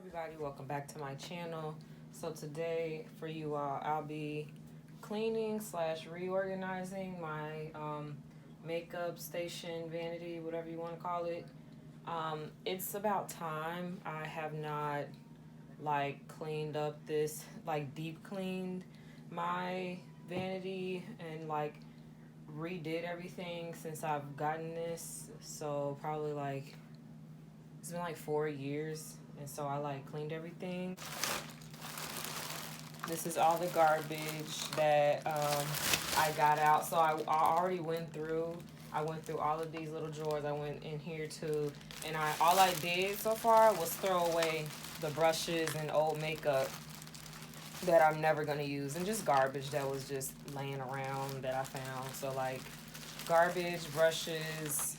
everybody, welcome back to my channel. So today for you all, I'll be cleaning slash reorganizing my makeup station, vanity, whatever you want to call it. It's about time. I have not cleaned up this, deep cleaned my vanity and redid everything since I've gotten this. So probably it's been 4 years, and so I cleaned everything. This is all the garbage that I got out. So I already went through. I went through all of these little drawers. I went in here too, and all I did so far was throw away the brushes and old makeup that I'm never gonna use, and just garbage that was just laying around that I found. So garbage, brushes,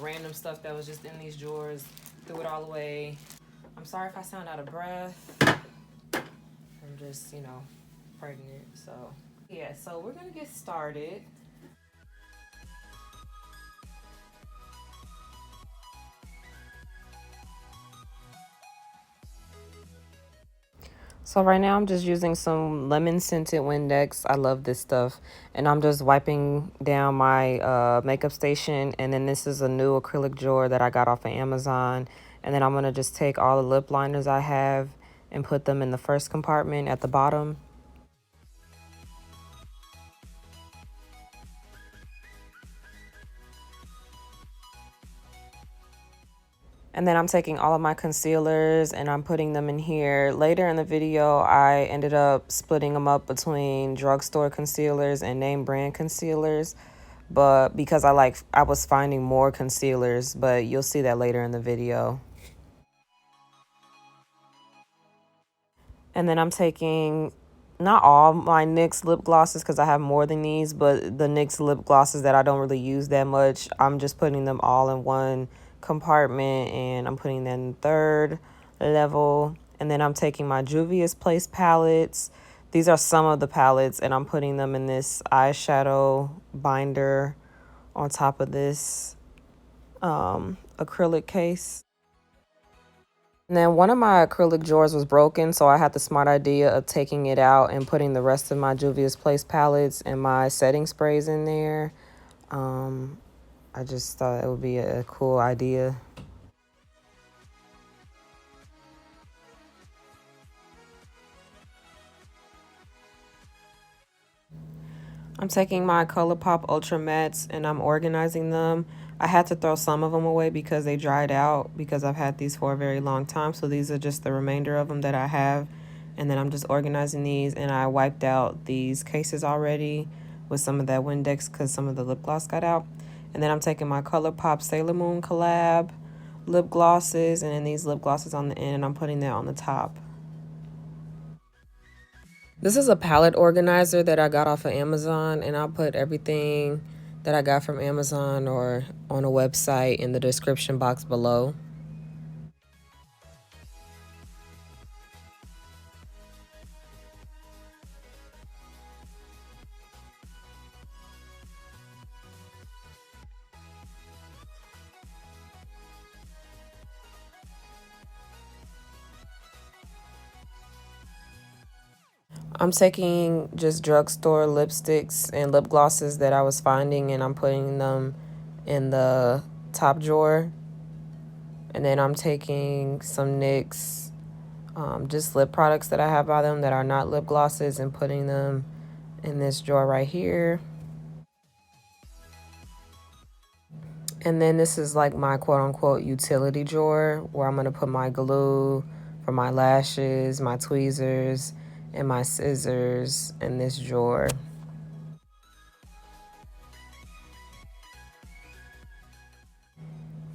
random stuff that was just in these drawers. Threw it all away. I'm sorry if I sound out of breath. I'm just, pregnant. So, yeah, so we're going to get started. So right now I'm just using some lemon scented Windex. I love this stuff. And I'm just wiping down my makeup station. And then this is a new acrylic drawer that I got off of Amazon. And then I'm going to just take all the lip liners I have and put them in the first compartment at the bottom. And then I'm taking all of my concealers and I'm putting them in here. Later in the video, I ended up splitting them up between drugstore concealers and name brand concealers. But because I was finding more concealers, but you'll see that later in the video. And then I'm taking not all my NYX lip glosses because I have more than these, but the NYX lip glosses that I don't really use that much, I'm just putting them all in one compartment, and I'm putting them in third level. And then I'm taking my Juvia's Place palettes. These are some of the palettes, and I'm putting them in this eyeshadow binder on top of this acrylic case. And then one of my acrylic drawers was broken, so I had the smart idea of taking it out and putting the rest of my Juvia's Place palettes and my setting sprays in there. I just thought it would be a cool idea. I'm taking my ColourPop Ultra Mattes and I'm organizing them. I had to throw some of them away because they dried out because I've had these for a very long time. So these are just the remainder of them that I have. And then I'm just organizing these, and I wiped out these cases already with some of that Windex because some of the lip gloss got out. And then I'm taking my ColourPop Sailor Moon collab lip glosses, and then these lip glosses on the end, and I'm putting that on the top. This is a palette organizer that I got off of Amazon, and I'll put everything that I got from Amazon or on a website in the description box below. I'm taking just drugstore lipsticks and lip glosses that I was finding, and I'm putting them in the top drawer. And then I'm taking some NYX just lip products that I have by them that are not lip glosses, and putting them in this drawer right here. And then this is like my quote-unquote utility drawer where I'm going to put my glue for my lashes, my tweezers, and my scissors in this drawer.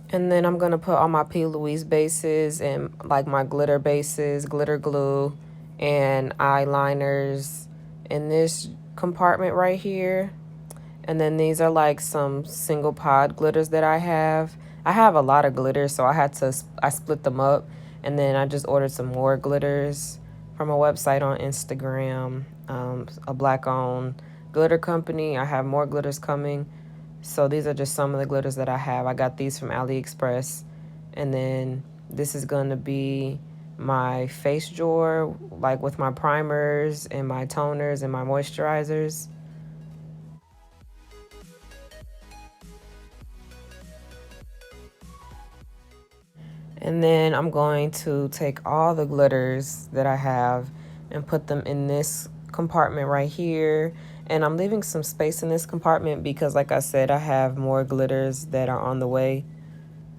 And then I'm going to put all my P. Louise bases and my glitter bases, glitter glue, and eyeliners in this compartment right here. And then these are some single pod glitters that I have. I have a lot of glitters, so I split them up. And then I just ordered some more glitters from a website on Instagram, a black-owned glitter company. I have more glitters coming. So these are just some of the glitters that I have. I got these from AliExpress. And then This is going to be my face drawer, like with my primers and my toners and my moisturizers. And then I'm going to take all the glitters that I have and put them in this compartment right here. And I'm leaving some space in this compartment because, like I said, I have more glitters that are on the way.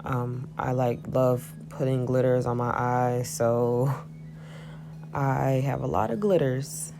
I love putting glitters on my eyes, so I have a lot of glitters.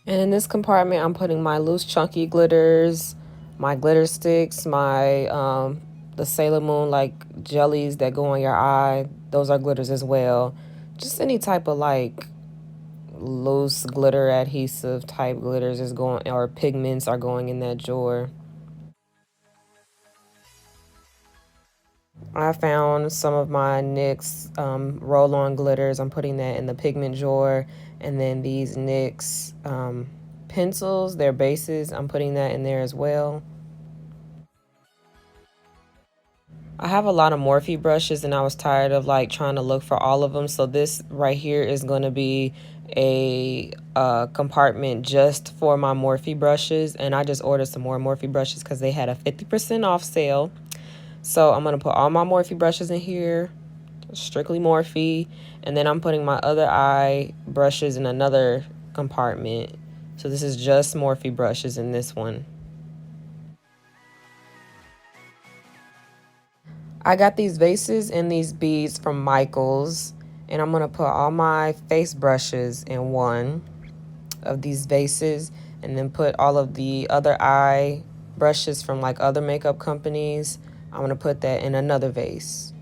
And in this compartment, I'm putting my loose chunky glitters, my glitter sticks, my the Sailor Moon like jellies that go on your eye. Those are glitters as well. Just any type of like loose glitter adhesive type glitters is going, or pigments are going in that drawer. I found some of my NYX roll-on glitters. I'm putting that in the pigment drawer. And then these NYX pencils, their bases, I'm putting that in there as well. I have a lot of Morphe brushes and I was tired of like trying to look for all of them. So this right here is going to be a compartment just for my Morphe brushes. And I just ordered some more Morphe brushes because they had a 50% off sale. So I'm going to put all my Morphe brushes in here, strictly Morphe. And then I'm putting my other eye brushes in another compartment. So this is just Morphe brushes in this one. I got these vases and these beads from Michaels, and I'm going to put all my face brushes in one of these vases, and then put all of the other eye brushes from like other makeup companies. I'm going to put that in another vase.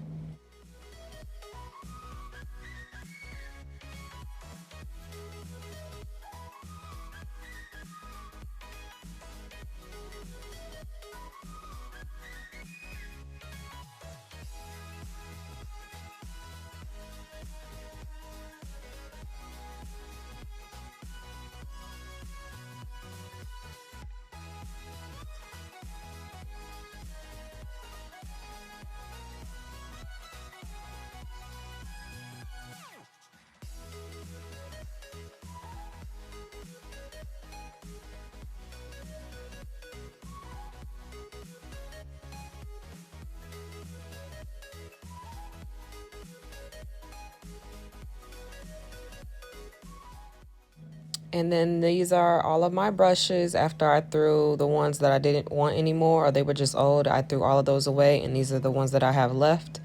And then these are all of my brushes after I threw the ones that I didn't want anymore or they were just old. I threw all of those away, and these are the ones that I have left.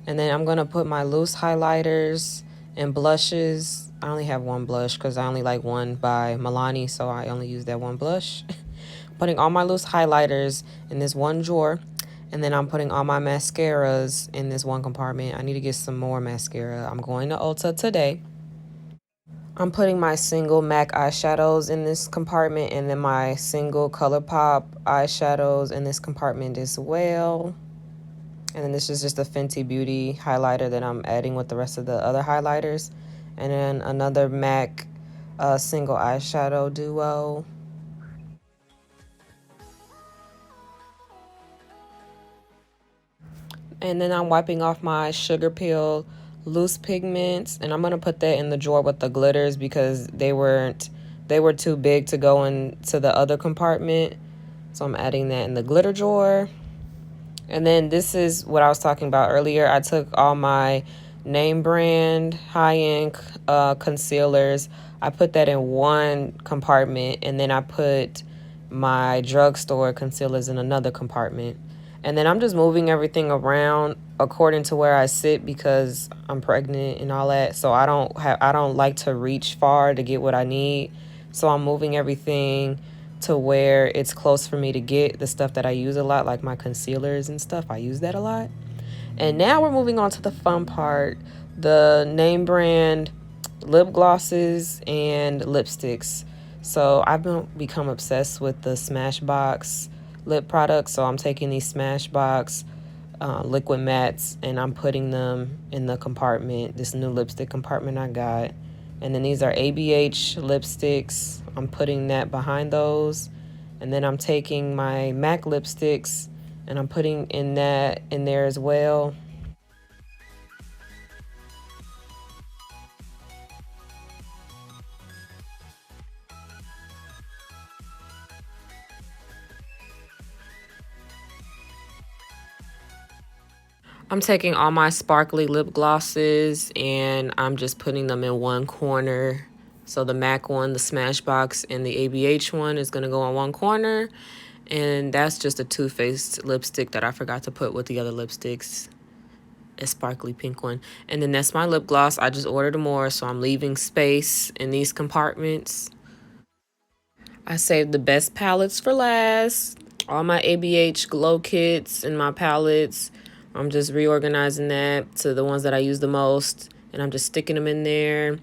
And then I'm going to put my loose highlighters and blushes. I only have one blush because I only like one by Milani, so I only use that one blush. Putting all my loose highlighters in this one drawer. And then I'm putting all my mascaras in this one compartment. I need to get some more mascara. I'm going to Ulta today. I'm putting my single MAC eyeshadows in this compartment, and then my single ColourPop eyeshadows in this compartment as well. And then this is just a Fenty Beauty highlighter that I'm adding with the rest of the other highlighters. And then another MAC single eyeshadow duo. And then I'm wiping off my Sugar Peel loose pigments, and I'm going to put that in the drawer with the glitters because they were too big to go into the other compartment. So I'm adding that in the glitter drawer. And then this is what I was talking about earlier. I took all my name brand high-end concealers. I put that in one compartment, and then I put my drugstore concealers in another compartment. And then I'm just moving everything around according to where I sit because I'm pregnant and all that. So I don't like to reach far to get what I need. So I'm moving everything to where it's close for me to get the stuff that I use a lot, like my concealers and stuff. I use that a lot. And now we're moving on to the fun part, the name brand lip glosses and lipsticks. So I've become obsessed with the Smashbox lip products. So I'm taking these Smashbox liquid mattes and I'm putting them in the compartment, this new lipstick compartment I got. And then these are ABH lipsticks. I'm putting that behind those. And then I'm taking my MAC lipsticks and I'm putting in that in there as well. I'm taking all my sparkly lip glosses and I'm just putting them in one corner. So the MAC one, the Smashbox, and the ABH one is going to go on one corner. And that's just a Too Faced lipstick that I forgot to put with the other lipsticks. A sparkly pink one. And then that's my lip gloss. I just ordered more, so I'm leaving space in these compartments. I saved the best palettes for last. All my ABH glow kits and my palettes. I'm just reorganizing that to the ones that I use the most. And I'm just sticking them in there.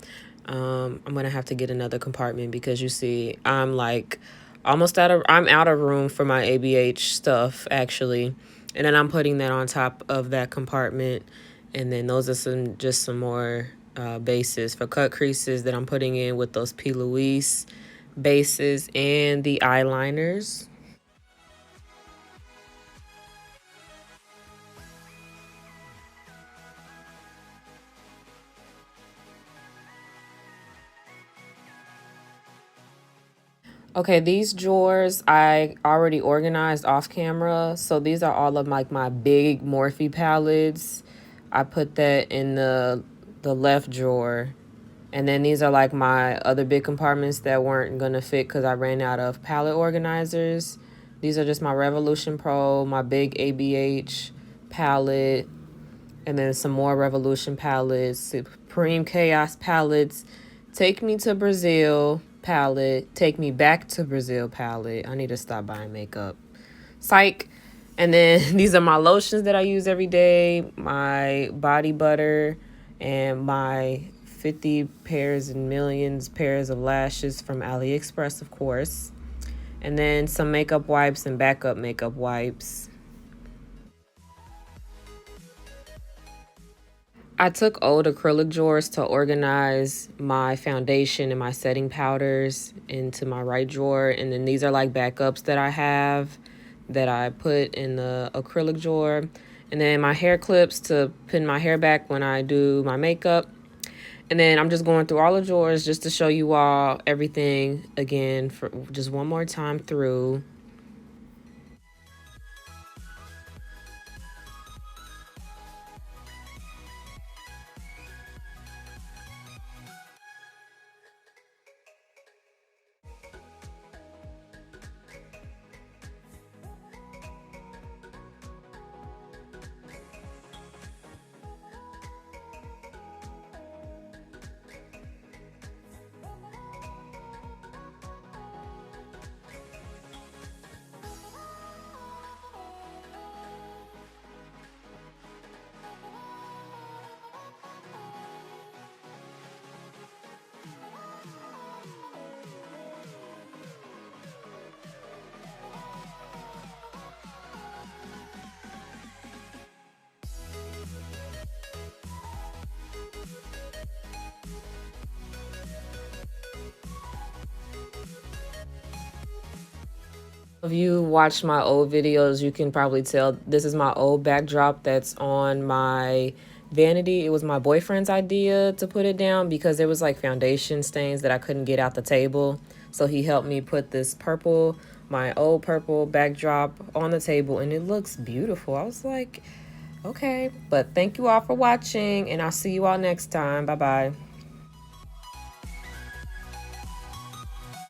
I'm going to have to get another compartment because you see, I'm like I'm out of room for my ABH stuff actually. And then I'm putting that on top of that compartment. And then those are some more bases for cut creases that I'm putting in with those P. Louise bases and the eyeliners. Okay, these drawers I already organized off camera. So these are all of my big Morphe palettes. I put that in the left drawer. And then these are like my other big compartments that weren't going to fit because I ran out of palette organizers. These are just my Revolution Pro, my big ABH palette, and then some more Revolution palettes, Supreme Chaos palettes, Take Me to Brazil palette, Take Me Back to Brazil palette. I need to stop buying makeup. Psych. And then these are my lotions that I use every day, my body butter, and my 50 pairs and millions pairs of lashes from AliExpress, of course. And then some makeup wipes and backup makeup wipes. I took old acrylic drawers to organize my foundation and my setting powders into my right drawer. And then these are like backups that I have that I put in the acrylic drawer. And then my hair clips to pin my hair back when I do my makeup. And then I'm just going through all the drawers just to show you all everything again for just one more time through. If you watched my old videos, you can probably tell this is my old backdrop that's on my vanity. It was my boyfriend's idea to put it down because there was like foundation stains that I couldn't get out the table. So he helped me put this purple, my old purple backdrop on the table and it looks beautiful. I was like, okay, but thank you all for watching and I'll see you all next time. Bye-bye.